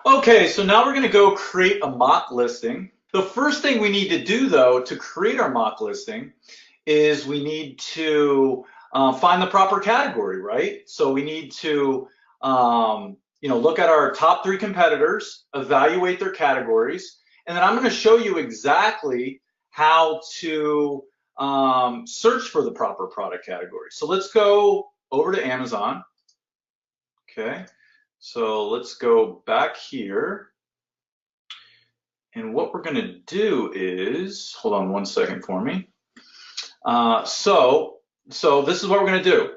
Okay, so now we're going to go create a mock listing. The first thing we need to do though to create our mock listing is we need to find the proper category, right? So we need to look at our top 3 competitors, evaluate their categories, and then I'm going to show you exactly how to search for the proper product category. So let's go over to Amazon. Okay, so let's go back here. And what we're going to do is, hold on one second for me. So this is what we're going to do.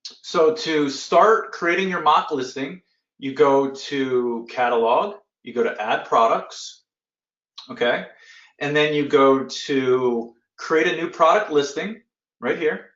So to start creating your mock listing, you go to catalog, you go to add products, okay? And then you go to create a new product listing right here.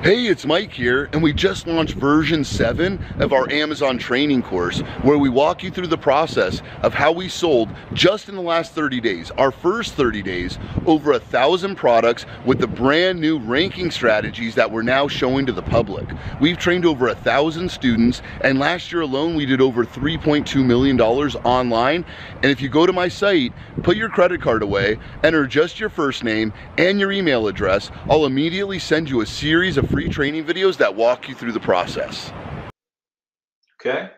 Hey, it's Mike here, and we just launched version 7 of our Amazon training course where we walk you through the process of how we sold just in the last 30 days, our first 30 days, over 1,000 products with the brand new ranking strategies that we're now showing to the public. We've trained over 1,000 students, and last year alone we did over $3.2 million online. And if you go to my site, put your credit card away, enter just your first name and your email address, I'll immediately send you a series of free training videos that walk you through the process. Okay,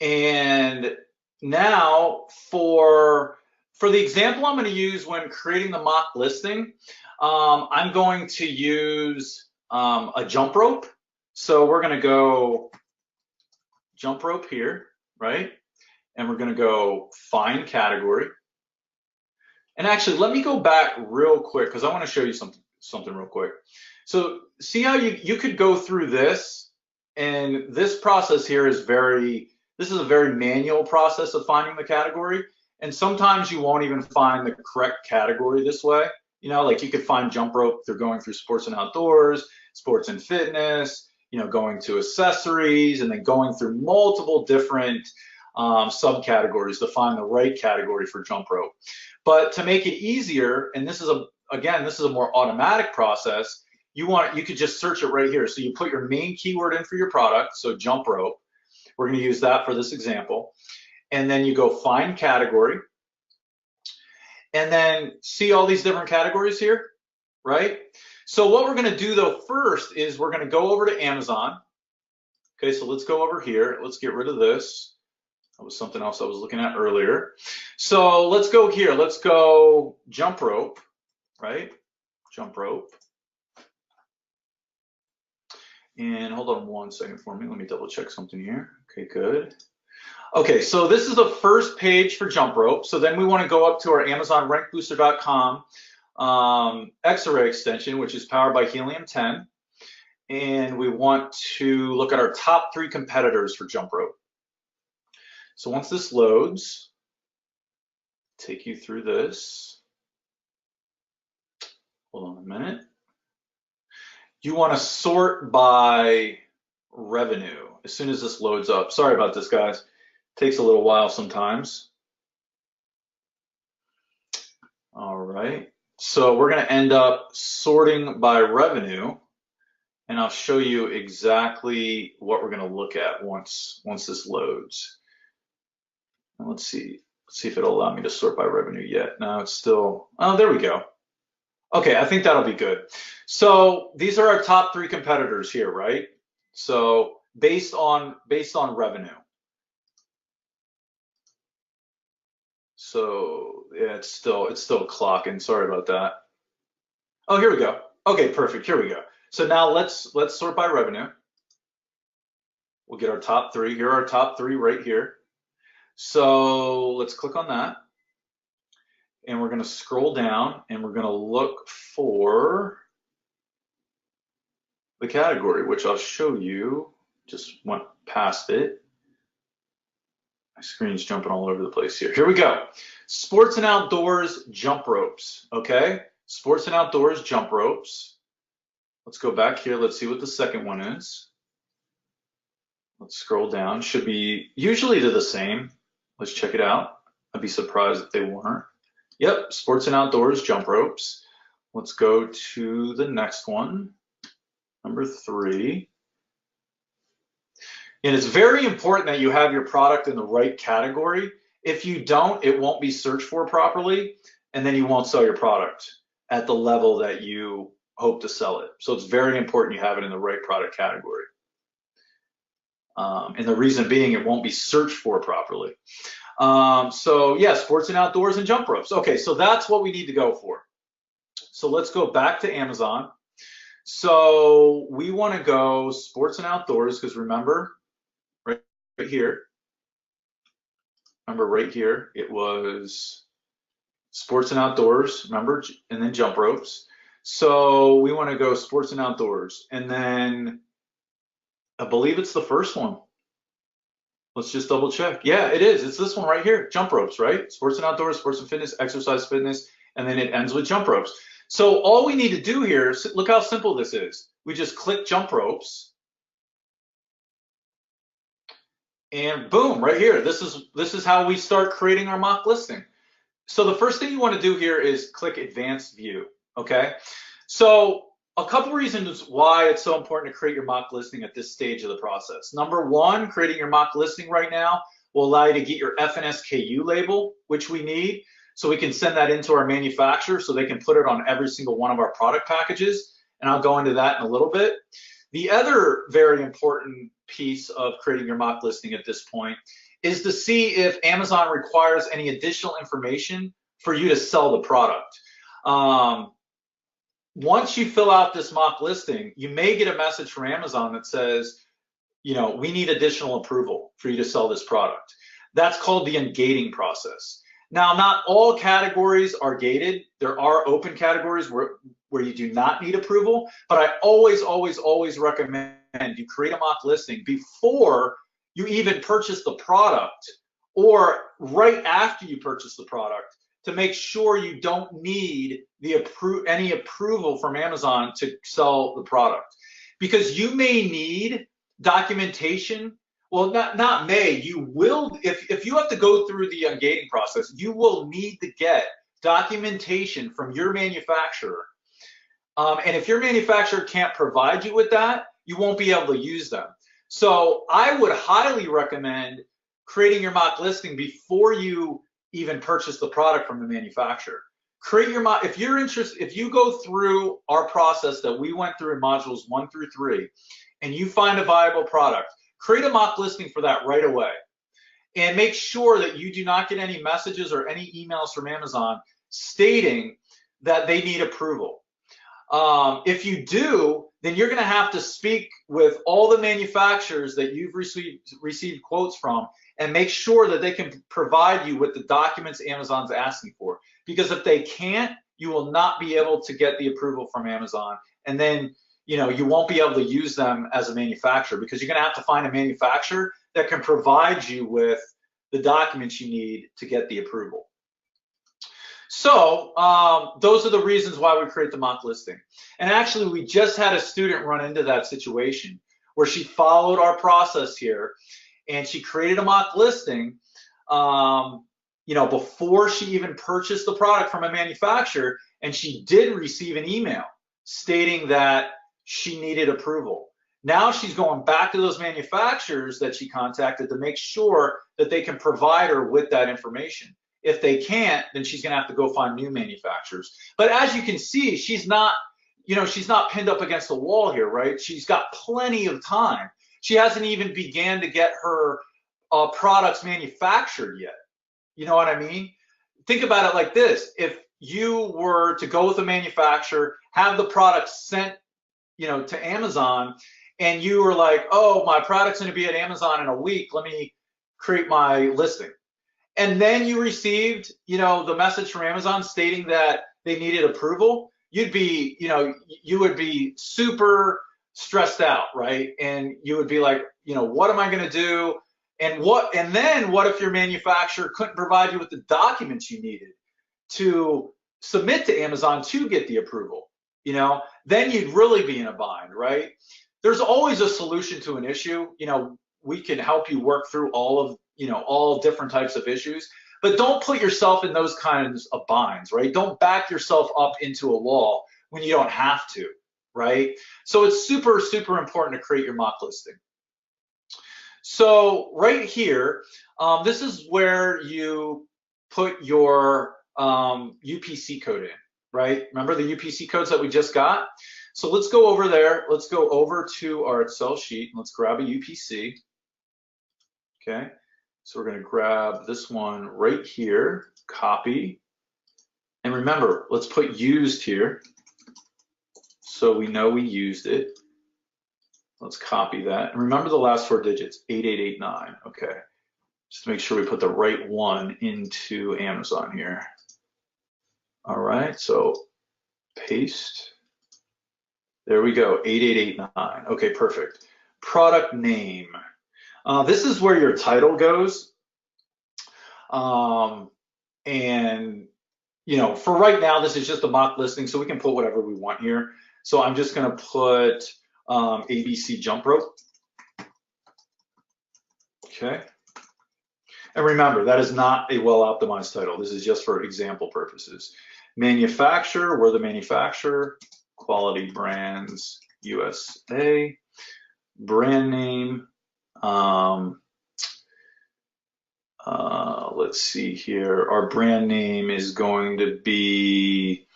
and now for the example I'm going to use when creating the mock listing, I'm going to use a jump rope. So we're going to go jump rope here, right? And we're going to go find category. And actually, let me go back real quick because I want to show you something real quick. So see how you could go through this, and this process here is this is a very manual process of finding the category. And sometimes you won't even find the correct category this way. You know, like you could find jump rope through going through sports and outdoors, sports and fitness, going to accessories, and then going through multiple different subcategories to find the right category for jump rope. But to make it easier, and this is a more automatic process, you could just search it right here. So you put your main keyword in for your product, so jump rope. We're going to use that for this example. And then you go find category. And then see all these different categories here, right? So what we're going to do though first is we're going to go over to Amazon. Okay, so let's go over here. Let's get rid of this. That was something else I was looking at earlier. So let's go here. Let's go jump rope, right? Jump rope. And hold on one second for me. Let me double check something here. Okay, good. Okay, so this is the first page for jump rope. So then we want to go up to our Amazon rankbooster.com X-Array extension, which is powered by Helium-10. And we want to look at our top 3 competitors for jump rope. So once this loads, take you through this. Hold on a minute. You want to sort by revenue as soon as this loads up. Sorry about this, guys. Takes a little while sometimes. All right. So we're going to end up sorting by revenue, and I'll show you exactly what we're going to look at once this loads. And let's see if it'll allow me to sort by revenue yet. No, it's still, oh, there we go. Okay, I think that'll be good. So these are our top 3 competitors here, right? So based on revenue. So yeah, it's still clocking. Sorry about that. Oh, here we go. Okay, perfect. Here we go. So now let's sort by revenue. We'll get our top 3. Here are our top 3 right here. So let's click on that. And we're going to scroll down and we're going to look for the category, which I'll show you. Just went past it. My screen's jumping all over the place here. Here we go. Sports and outdoors jump ropes. Okay, sports and outdoors jump ropes. Let's go back here. Let's see what the second one is. Let's scroll down. Should be usually they're the same. Let's check it out. I'd be surprised if they weren't. Yep, sports and outdoors jump ropes. Let's go to the next one, number 3. And it's very important that you have your product in the right category. If you don't, it won't be searched for properly, and then you won't sell your product at the level that you hope to sell it. So it's very important you have it in the right product category. And the reason being, it won't be searched for properly. So yeah, sports and outdoors and jump ropes. Okay, so that's what we need to go for. So let's go back to Amazon. So we want to go sports and outdoors because remember, right here, it was sports and outdoors, remember, and then jump ropes. So we want to go sports and outdoors, and then I believe it's the first one. Let's just double check. Yeah, it is. It's this one right here, jump ropes, right? Sports and outdoors, sports and fitness, exercise fitness, and then it ends with jump ropes. So all we need to do here, look how simple this is. We just click jump ropes, and boom, right here. This is how we start creating our mock listing. So the first thing you want to do here is click advanced view, okay? So a couple reasons why it's so important to create your mock listing at this stage of the process. Number one, creating your mock listing right now will allow you to get your FNSKU label, which we need, so we can send that into our manufacturer so they can put it on every single one of our product packages, and I'll go into that in a little bit. The other very important piece of creating your mock listing at this point is to see if Amazon requires any additional information for you to sell the product. Once you fill out this mock listing, you may get a message from Amazon that says, you know, we need additional approval for you to sell this product. That's called the ungating process. Now, not all categories are gated. There are open categories where you do not need approval, but I always recommend you create a mock listing before you even purchase the product or right after you purchase the product to make sure you don't need any approval from Amazon to sell the product. Because you may need documentation. Well, not may, you will, if you have to go through the ungating process, you will need to get documentation from your manufacturer. And if your manufacturer can't provide you with that, you won't be able to use them. So I would highly recommend creating your mock listing before you even purchase the product from the manufacturer. Create your mock, if you're interested, if you go through our process that we went through in modules 1 through 3, and you find a viable product, create a mock listing for that right away. And make sure that you do not get any messages or any emails from Amazon stating that they need approval. If you do, then you're going to have to speak with all the manufacturers that you've received quotes from and make sure that they can provide you with the documents Amazon's asking for. Because if they can't, you will not be able to get the approval from Amazon. And then, you know, you won't be able to use them as a manufacturer because you're going to have to find a manufacturer that can provide you with the documents you need to get the approval. So those are the reasons why we create the mock listing. And actually, we just had a student run into that situation where she followed our process here and she created a mock listing, you know, before she even purchased the product from a manufacturer, and she did receive an email stating that she needed approval. Now she's going back to those manufacturers that she contacted to make sure that they can provide her with that information. If they can't, then she's going to have to go find new manufacturers. But as you can see, she's not, you know, she's not pinned up against the wall here, right? She's got plenty of time. She hasn't even began to get her products manufactured yet. You know what I mean? Think about it like this. If you were to go with a manufacturer, have the product sent, you know, to Amazon, and you were like, oh, my product's going to be at Amazon in a week, let me create my listing. And then you received, you know, the message from Amazon stating that they needed approval, you'd be, you know, you would be super stressed out, right? And you would be like, you know, what am I going to do? And then what if your manufacturer couldn't provide you with the documents you needed to submit to Amazon to get the approval? You know, then you'd really be in a bind, right? There's always a solution to an issue. You know, we can help you work through all different types of issues, but don't put yourself in those kinds of binds, right? Don't back yourself up into a wall when you don't have to, right? So it's super, super important to create your mock listing. So right here, this is where you put your UPC code in, right? Remember the UPC codes that we just got? So let's go over there. Let's go over to our Excel sheet and let's grab a UPC. Okay, so we're going to grab this one right here, copy. And remember, let's put used here so we know we used it. Let's copy that. And remember the last 4 digits, 8889. Okay, just to make sure we put the right one into Amazon here. All right, so paste. There we go, 8889. Okay, perfect. Product name. This is where your title goes. And you know, for right now, this is just a mock listing, so we can put whatever we want here. So I'm just gonna put ABC jump rope. Okay. And remember, that is not a well-optimized title. This is just for example purposes. Manufacturer, we're the manufacturer. Quality Brands USA. Brand name. Let's see here. Our brand name is going to be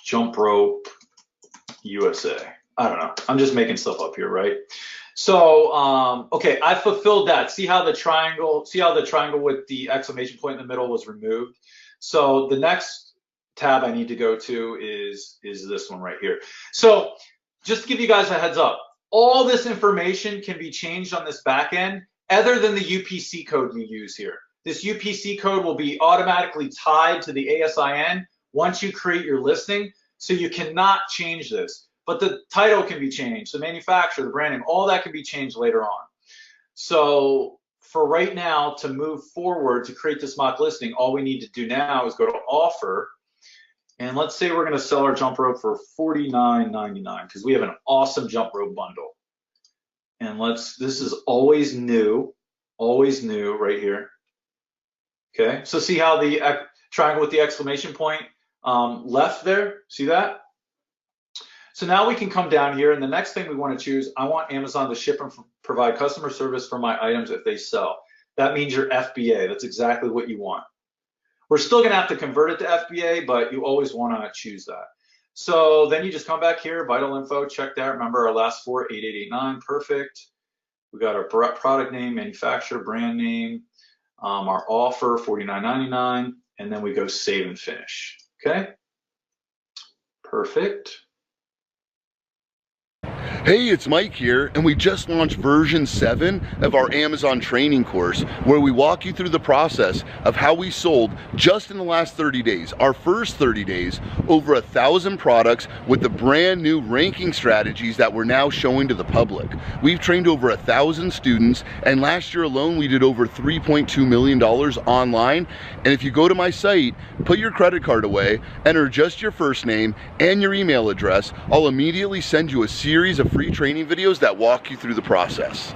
Jump Rope USA. I don't know. I'm just making stuff up here, right? So, okay, I fulfilled that. See how the triangle with the exclamation point in the middle was removed? So the next tab I need to go to is this one right here. So just to give you guys a heads up, all this information can be changed on this back end other than the UPC code you use here. This UPC code will be automatically tied to the ASIN once you create your listing, so you cannot change this. But the title can be changed, the manufacturer, the brand name, all that can be changed later on. So for right now, to move forward to create this mock listing, all we need to do now is go to offer. And let's say we're gonna sell our jump rope for $49.99 because we have an awesome jump rope bundle. And this is always new right here. Okay, so see how the triangle with the exclamation point left there, see that? So now we can come down here, and the next thing we want to choose, I want Amazon to ship and provide customer service for my items if they sell. That means your FBA. That's exactly what you want. We're still going to have to convert it to FBA, but you always want to choose that. So then you just come back here, vital info, check that. Remember our last 4, 8889, perfect. We got our product name, manufacturer, brand name, our offer, $49.99, and then we go save and finish. Okay, perfect. Hey, it's Mike here, and we just launched version 7 of our Amazon training course, where we walk you through the process of how we sold just in the last 30 days, our first 30 days, over 1,000 products with the brand new ranking strategies that we're now showing to the public. We've trained over 1,000 students, and last year alone we did over $3.2 million online. And if you go to my site, put your credit card away, enter just your first name and your email address, I'll immediately send you a series of free training videos that walk you through the process.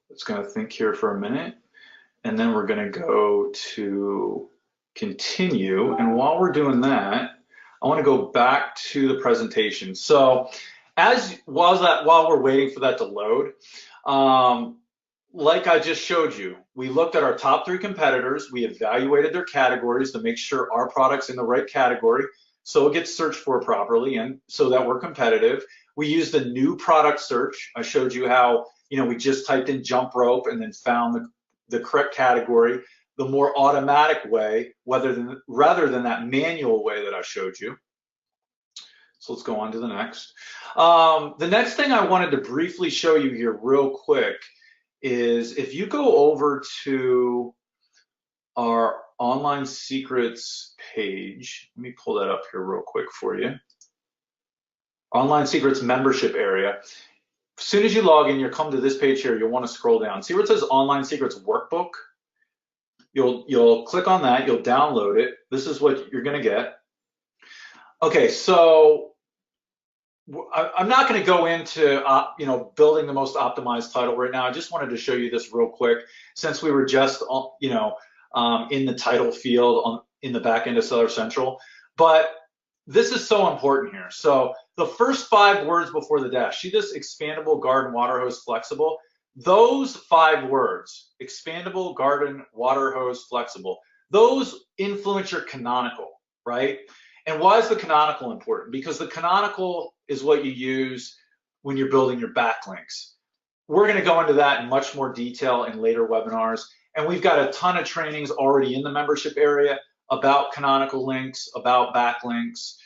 It's going to think here for a minute, and then we're going to go to continue. And while we're doing that, I want to go back to the presentation. So while we're waiting for that to load, like I just showed you, we looked at our top 3 competitors. We evaluated their categories to make sure our product's in the right category, so it gets searched for properly and so that we're competitive. We used the new product search. I showed you how, we just typed in jump rope and then found the correct category, the more automatic way, rather than that manual way that I showed you. So let's go on to the next. The next thing I wanted to briefly show you here real quick is if you go over to our online secrets page, let me pull that up here real quick for you. Online secrets membership area. As soon as you log in, you'll come to this page here. You'll want to scroll down. See where it says online secrets workbook? You'll click on that. You'll download it. This is what you're going to get. Okay, so I'm not going to go into building the most optimized title right now. I just wanted to show you this real quick since we were just in the title field in the back end of Seller Central. But this is so important here. So the first 5 words before the dash, see this expandable garden water hose flexible? Those 5 words, expandable garden water hose flexible, those influence your canonical, right? And why is the canonical important? Because the canonical is what you use when you're building your backlinks. We're going to go into that in much more detail in later webinars. And we've got a ton of trainings already in the membership area about canonical links, about backlinks.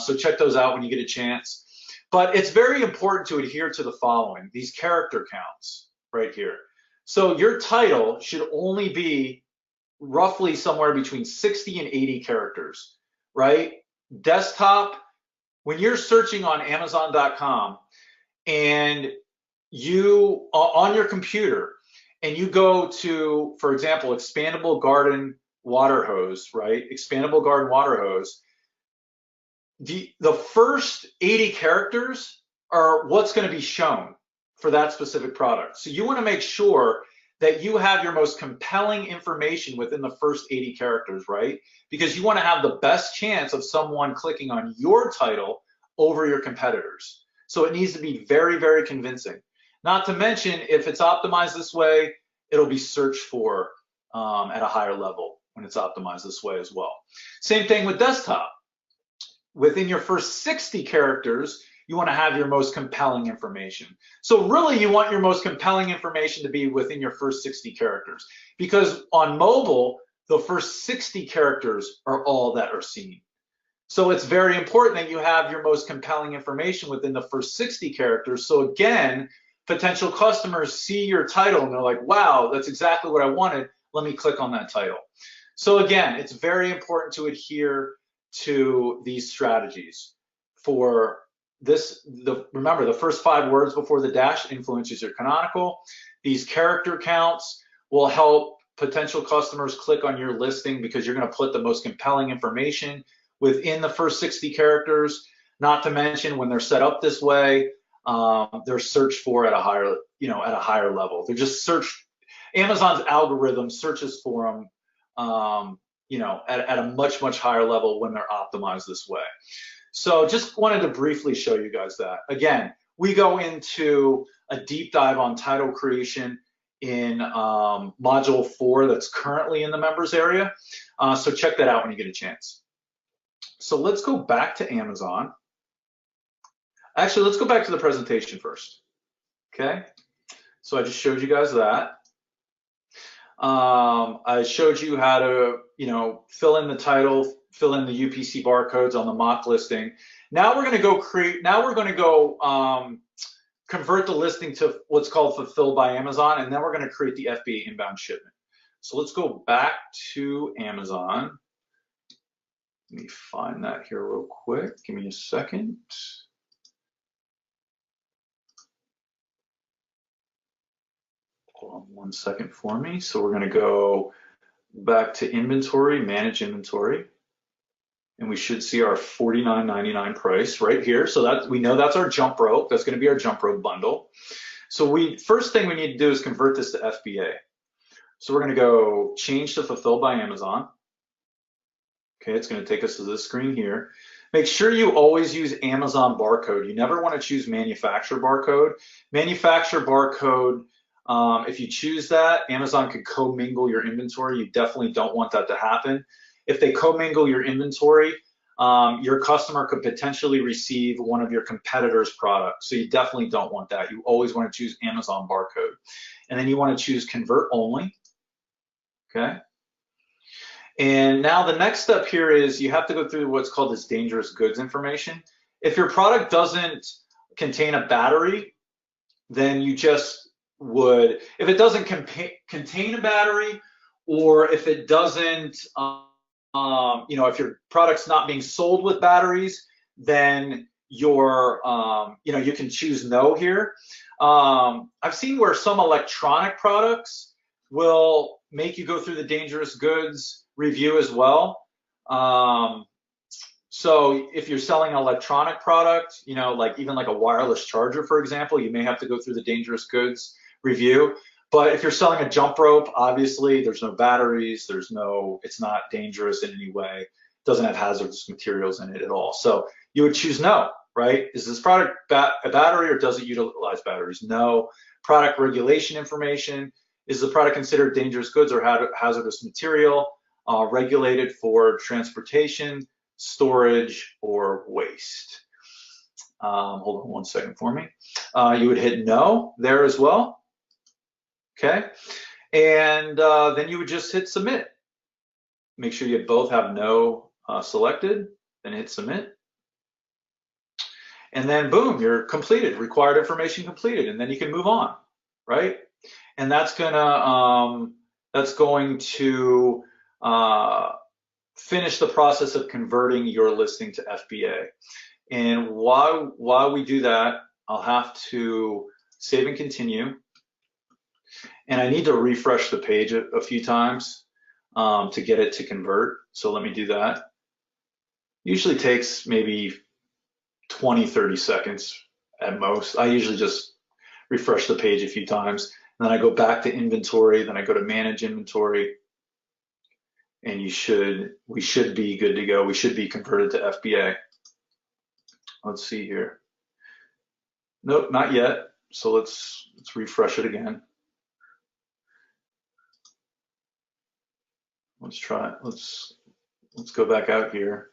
So check those out when you get a chance. But it's very important to adhere to the following, these character counts right here. So your title should only be roughly somewhere between 60 and 80 characters, right? Desktop, when you're searching on Amazon.com and you on your computer and you go to, for example, expandable garden water hose, right? Expandable garden water hose. The first 80 characters are what's going to be shown for that specific product. So you want to make sure that you have your most compelling information within the first 80 characters, right? Because you want to have the best chance of someone clicking on your title over your competitors. So it needs to be very, very convincing. Not to mention, if it's optimized this way, it'll be searched for at a higher level when it's optimized this way as well. Same thing with desktop. Within your first 60 characters, you want to have your most compelling information. So really, you want your most compelling information to be within your first 60 characters, because on mobile, the first 60 characters are all that are seen. So it's very important that you have your most compelling information within the first 60 characters. So again, potential customers see your title and they're like, wow, that's exactly what I wanted. Let me click on that title. So again, it's very important to adhere to these strategies. For this, remember, the first 5 words before the dash influences your canonical. These character counts will help potential customers click on your listing because you're going to put the most compelling information within the first 60 characters. Not to mention, when they're set up this way, they're searched for at a higher, at a higher level. They're just searched. Amazon's algorithm searches for them, at a much, much higher level when they're optimized this way. So just wanted to briefly show you guys that. Again, we go into a deep dive on title creation in module 4 that's currently in the members area. So check that out when you get a chance. So let's go back to Amazon. Actually, let's go back to the presentation first. Okay, so I just showed you guys that. I showed you how to, fill in the title, fill in the UPC barcodes on the mock listing. Now we're going to go convert the listing to what's called fulfilled by Amazon, and then we're going to create the FBA inbound shipment. So let's go back to Amazon. Let me find that here real quick. Give me a second. Hold on 1 second for me. So we're going to go back to inventory, manage inventory, and we should see our $49.99 price right here. So that we know that's our jump rope. That's going to be our jump rope bundle. So first thing we need to do is convert this to FBA. So we're going to go change to fulfilled by Amazon. Okay, it's going to take us to this screen here. Make sure you always use Amazon barcode. You never want to choose manufacturer barcode. Manufacturer barcode, if you choose that, Amazon could commingle your inventory. You definitely don't want that to happen. If they commingle your inventory, your customer could potentially receive one of your competitors' products. So you definitely don't want that. You always want to choose Amazon barcode. And then you want to choose convert only. Okay. And now the next step here is you have to go through what's called this dangerous goods information. If your product doesn't contain a battery, then you just would, if it doesn't contain a battery, or if it doesn't, if your product's not being sold with batteries, then you can choose no here. I've seen where some electronic products will make you go through the dangerous goods review as well. So if you're selling an electronic product, like even like a wireless charger, for example, you may have to go through the dangerous goods review. But if you're selling a jump rope, obviously there's no batteries, it's not dangerous in any way. doesn't have hazardous materials in it at all. So you would choose no, right? Is this product a battery or does it utilize batteries? No. Product regulation information. Is the product considered dangerous goods or hazardous material? Regulated for transportation, storage, or waste? Hold on one second for me. You would hit no there as well. Okay. And then you would just hit submit. Make sure you both have no selected, then hit submit. And then boom, you're completed, required information completed, and then you can move on, right? And that's going to finish the process of converting your listing to FBA. And while we do that, I'll have to save and continue. And I need to refresh the page a few times to get it to convert. So let me do that. Usually takes maybe 20, 30 seconds at most. I usually just refresh the page a few times. And then I go back to inventory, then I go to manage inventory. And we should be good to go. We should be converted to FBA. Let's see here. Nope, not yet. So let's refresh it again. Let's try it. Let's go back out here.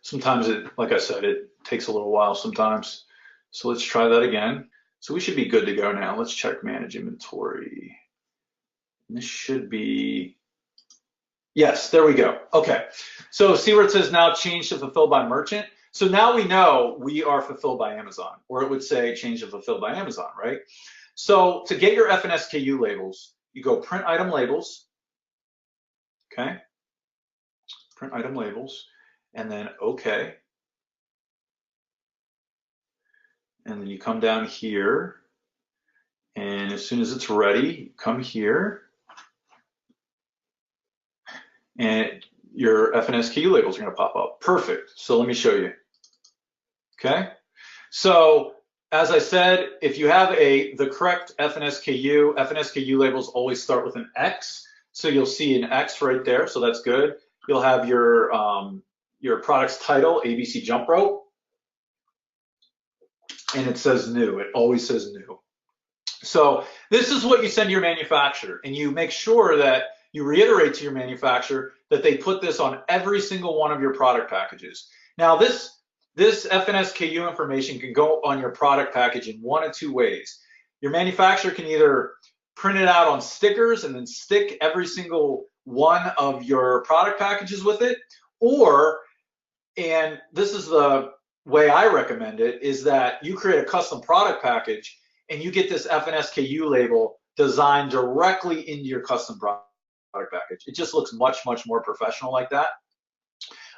Sometimes like I said, it takes a little while sometimes. So let's try that again. So we should be good to go now. Let's check manage inventory. And this should be, yes, there we go. Okay. So see where it says now change to fulfilled by merchant. So now we know we are fulfilled by Amazon, or it would say change to fulfilled by Amazon, right? So to get your FNSKU labels, you go print item labels. Okay. Print item labels, and then okay. And then you come down here, and as soon as it's ready, come here, and your FNSKU labels are going to pop up. Perfect. So let me show you. Okay. So as I said, if you have the correct FNSKU labels always start with an X. So you'll see an X right there. So that's good. You'll have your product's title, ABC Jump Rope. And it says new. It always says new. So this is what you send your manufacturer, and you make sure that you reiterate to your manufacturer that they put this on every single one of your product packages. Now this FNSKU information can go on your product package in one of two ways. Your manufacturer can either print it out on stickers and then stick every single one of your product packages with it, or, and this is the way I recommend it, is that you create a custom product package and you get this FNSKU label designed directly into your custom product package. It just looks much, much more professional like that.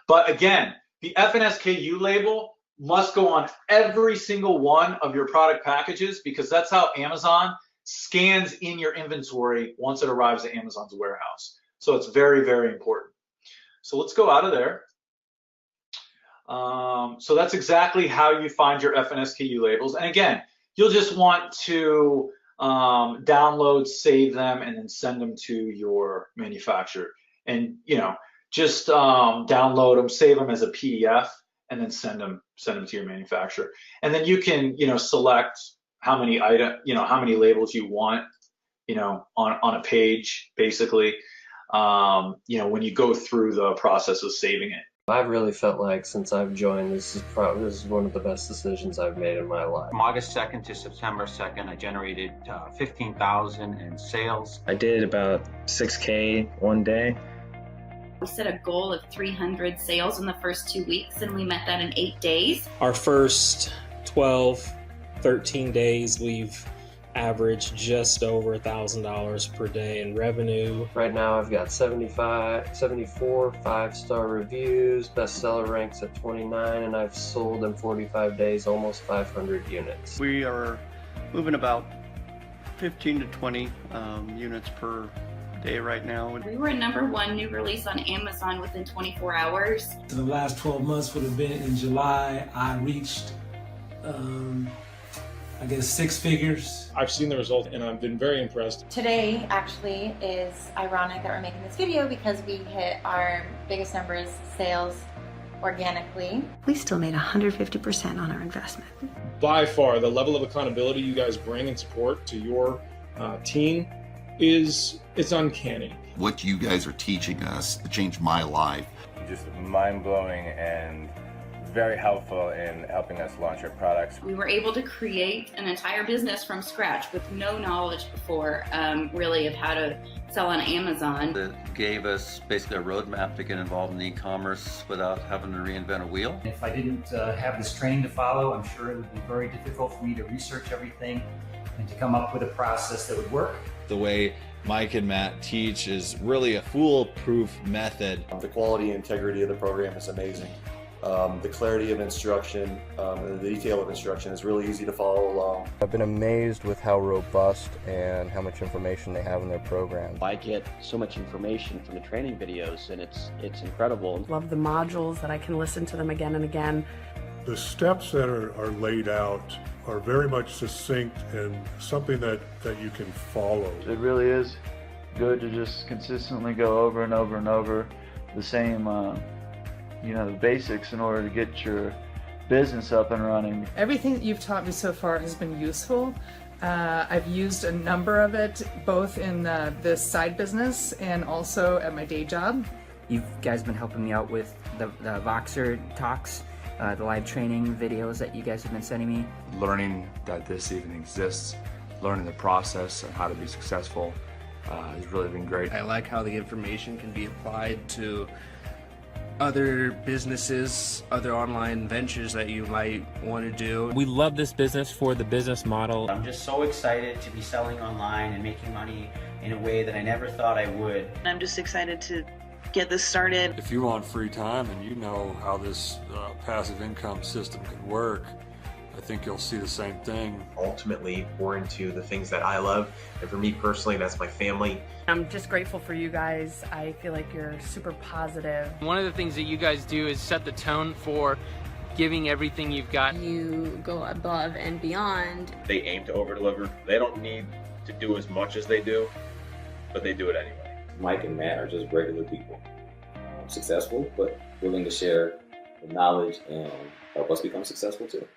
But again, the FNSKU label must go on every single one of your product packages, because that's how Amazon scans in your inventory once it arrives at Amazon's warehouse. So it's very, very important. So let's go out of there. So that's exactly how you find your FNSKU labels. And again, you'll just want to download, save them, and then send them to your manufacturer. And just download them, save them as a PDF, and then send them to your manufacturer. And then you can select how many how many labels you want on a page, basically when you go through the process of saving it. I've really felt like since I've joined, this is one of the best decisions I've made in my life. From August 2nd to September 2nd, I generated 15,000 in sales. I did about 6K one day. We set a goal of 300 sales in the first 2 weeks, and we met that in 8 days. Our first 12, 13 days, we've averaged just over $1,000 per day in revenue. Right now I've got 74 5-star reviews, bestseller ranks at 29, and I've sold in 45 days almost 500 units. We are moving about 15 to 20 units per day right now. We were #1 new release on Amazon within 24 hours. The last 12 months would have been in July. I reached I guess 6 figures. I've seen the result and I've been very impressed. Today actually is ironic that we're making this video because we hit our biggest numbers sales organically. We still made 150% on our investment. By far, the level of accountability you guys bring and support to your team it's uncanny. What you guys are teaching us changed my life. Just mind-blowing and very helpful in helping us launch our products. We were able to create an entire business from scratch with no knowledge before, really, of how to sell on Amazon. It gave us basically a roadmap to get involved in e-commerce without having to reinvent a wheel. If I didn't have this training to follow, I'm sure it would be very difficult for me to research everything and to come up with a process that would work. The way Mike and Matt teach is really a foolproof method. The quality and integrity of the program is amazing. The clarity of instruction and the detail of instruction is really easy to follow along. I've been amazed with how robust and how much information they have in their program. I get so much information from the training videos and it's incredible. Love the modules that I can listen to them again and again. The steps that are laid out are very much succinct and something that you can follow. It really is good to just consistently go over and over and over the same the basics in order to get your business up and running. Everything that you've taught me so far has been useful. I've used a number of it both in this side business and also at my day job. You guys have been helping me out with the Voxer talks, the live training videos that you guys have been sending me. Learning that this even exists, learning the process and how to be successful has really been great. I like how the information can be applied to other businesses, other online ventures that you might want to do. We love this business for the business model. I'm just so excited to be selling online and making money in a way that I never thought I would. I'm just excited to get this started. If you want free time and you know how this passive income system can work, I think you'll see the same thing. Ultimately pour into the things that I love, and for me personally, that's my family. I'm just grateful for you guys. I feel like you're super positive. One of the things that you guys do is set the tone for giving everything you've got. You go above and beyond. They aim to over-deliver. They don't need to do as much as they do, but they do it anyway. Mike and Matt are just regular people. Successful, but willing to share the knowledge and help us become successful too.